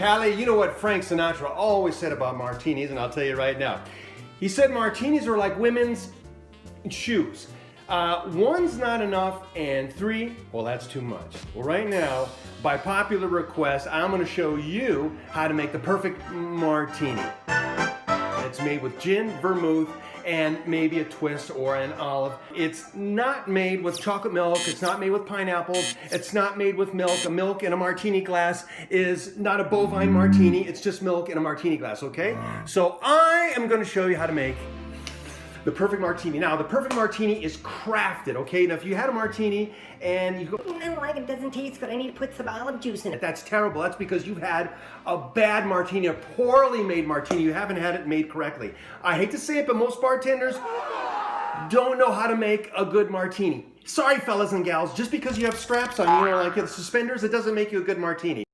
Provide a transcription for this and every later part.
Callie, you know what Frank Sinatra always said about martinis, and I'll tell you right now. He said martinis are like women's shoes. One's not enough, and three, well, that's too much. Well, right now, by popular request, I'm gonna show you how to make the perfect martini. It's made with gin, vermouth, and maybe a twist or an olive. It's not made with chocolate milk, it's not made with pineapples, it's not made with milk. A milk in a martini glass is not a bovine martini, it's just milk in a martini glass, okay? So I am gonna show you how to make the perfect martini. Now, the perfect martini is crafted, okay? Now, if you had a martini and you go, I don't like it, doesn't taste good, I need to put some olive juice in it. that's terrible. That's because you've had a bad martini, a poorly made martini. You haven't had it made correctly. I hate to say it, but most bartenders don't know how to make a good martini. Sorry, fellas and gals, just because you have straps on, you know, like suspenders, it doesn't make you a good martini.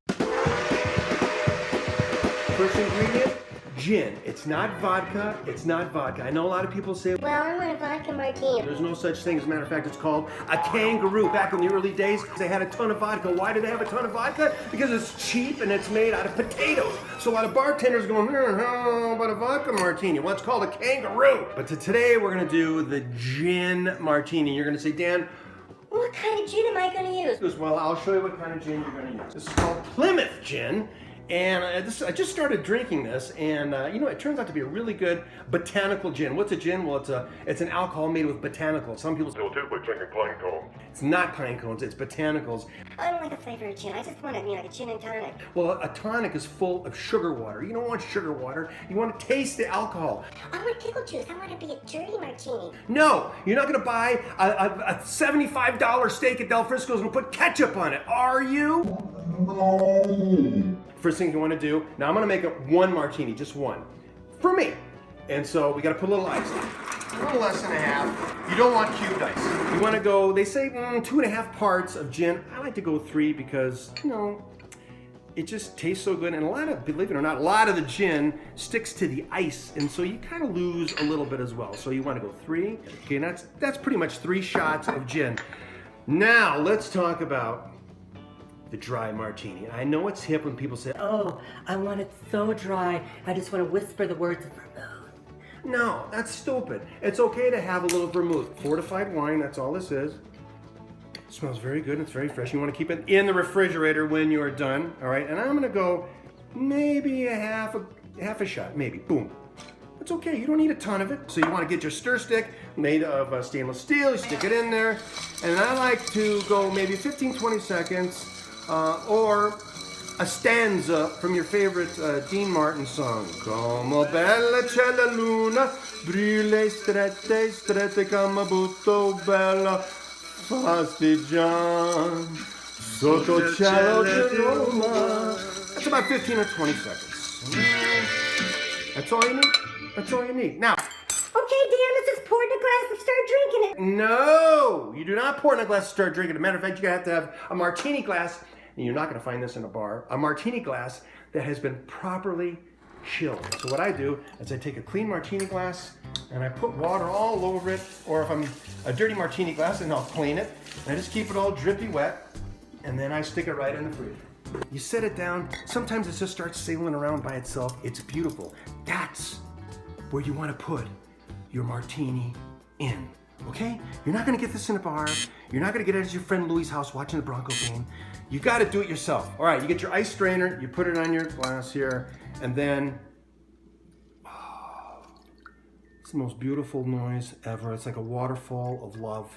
First ingredient, gin. It's not vodka. It's not vodka. I know a lot of people say, Well, I want a vodka martini. there's no such thing. As a matter of fact, it's called a kangaroo. Back in the early days, they had a ton of vodka. Why did they have a ton of vodka? Because it's cheap and it's made out of potatoes. So a lot of bartenders going, how about a vodka martini? Well, it's called a kangaroo. But today, we're going to do the gin martini. You're going to say, Dan, What kind of gin am I going to use? well, I'll show you what kind of gin you're going to use. This is called Plymouth gin. And I just started drinking this, and you know, it turns out to be a really good botanical gin. What's a gin? Well, it's an alcohol made with botanicals. Some people say, It'll taste like drinking pine cones. it's not pine cones, it's botanicals. I don't like a flavor of gin. I just want like a gin and tonic. Well, a tonic is full of sugar water. You don't want sugar water. You want to taste the alcohol. I want pickle juice. I want it to be a dirty martini. No, you're not going to buy a $75 steak at Del Frisco's and put ketchup on it, are you? First thing you want to do, now I'm going to make it one martini, just one, for me. And so we got to put a little ice, a little less than a half. You don't want cubed ice. You want to go, they say 2.5 parts of gin. I like to go 3 because, you know, it just tastes so good. And a lot of, believe it or not, a lot of the gin sticks to the ice. And so you kind of lose a little bit as well. So you want to go 3. Okay, and that's pretty much 3 shots of gin. Now let's talk about the dry martini. I know it's hip when people say, Oh, I want it so dry. I just want to whisper the words of vermouth. no, that's stupid. It's okay to have a little vermouth. Fortified wine, that's all this is. It smells very good, it's very fresh. You want to keep it in the refrigerator when you're done, all right? And I'm gonna go maybe a half a shot, maybe, boom. It's okay, you don't need a ton of it. So you want to get your stir stick made of stainless steel, you stick it in there. And I like to go maybe 15-20 seconds, or a stanza from your favorite Dean Martin song. Como bella c'è la luna, brille strette, strette come butto bella, fastigian, sotto cielo di Roma. That's about 15 or 20 seconds. That's all you need. That's all you need. Now, Okay, Dan, let's just pour it in a glass and start drinking it. no, you do not pour it in a glass and start drinking. As a matter of fact, you're going to have a martini glass, and you're not going to find this in a bar, a martini glass that has been properly chilled. So what I do is I take a clean martini glass, and I put water all over it, or if I'm a dirty martini glass, then I'll clean it, and I just keep it all drippy wet, and then I stick it right in the fridge. You set it down, sometimes it just starts sailing around by itself. It's beautiful. That's where you want to put your martini in, okay? You're not gonna get this in a bar. You're not gonna get it at your friend Louie's house watching the Bronco game. You gotta do it yourself. All right, you get your ice strainer, you put it on your glass here, and then, oh, it's the most beautiful noise ever. It's like a waterfall of love.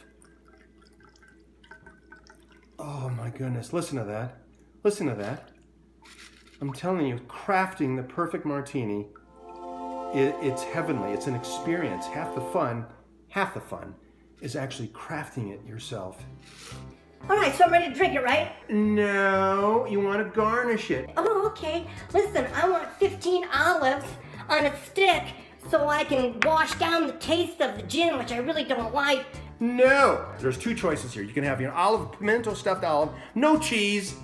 Oh my goodness, listen to that. Listen to that. I'm telling you, crafting the perfect martini, it's heavenly. It's an experience. Half the fun is actually crafting it yourself. All right, so I'm ready to drink it, right? No, you want to garnish it. Oh, okay. Listen, I want 15 olives on a stick so I can wash down the taste of the gin, which I really don't like. No, there's 2 choices here. You can have your olive, pimento stuffed olive, no cheese.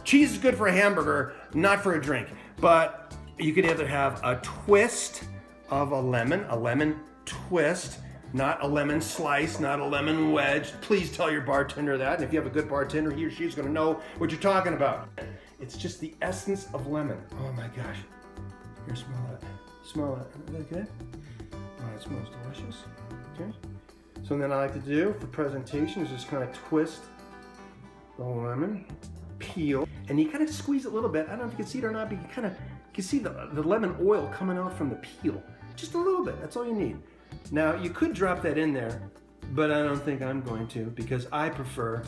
Cheese is good for a hamburger, not for a drink. But you could either have a twist of a lemon twist, not a lemon slice, not a lemon wedge. Please tell your bartender that. And if you have a good bartender, he or she's gonna know what you're talking about. It's just the essence of lemon. Oh my gosh. Here, smell it. Smell it. Isn't that good? Oh, it smells delicious. Okay. So then I like to do for presentation is just kind of twist the lemon, peel, and you kind of squeeze it a little bit. I don't know if you can see it or not, but you can see the lemon oil coming out from the peel. Just a little bit, that's all you need. Now you could drop that in there, but I don't think I'm going to because I prefer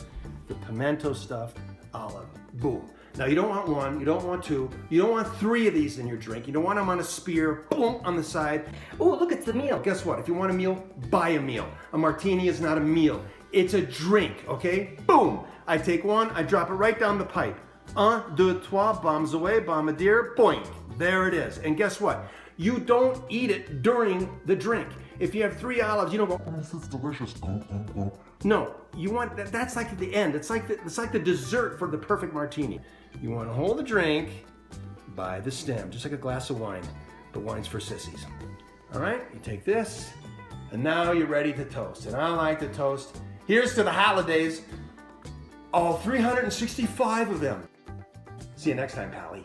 the pimento stuffed olive. Boom. Now you don't want one, you don't want two, you don't want three of these in your drink. You don't want them on a spear, boom, on the side. Oh, look, it's the meal. Guess what? If you want a meal, buy a meal. A martini is not a meal. It's a drink, okay? Boom! I take one, I drop it right down the pipe. Un, deux, trois, bombs away, bombardier, boink. There it is. And guess what? You don't eat it during the drink. If you have 3 olives, you don't go, oh, this is delicious. No, you want that's like at the end. It's like the dessert for the perfect martini. You want to hold the drink by the stem, just like a glass of wine, but wine's for sissies. All right, you take this, and now you're ready to toast. And I like to toast. Here's to the holidays, all 365 of them. See you next time, Pally.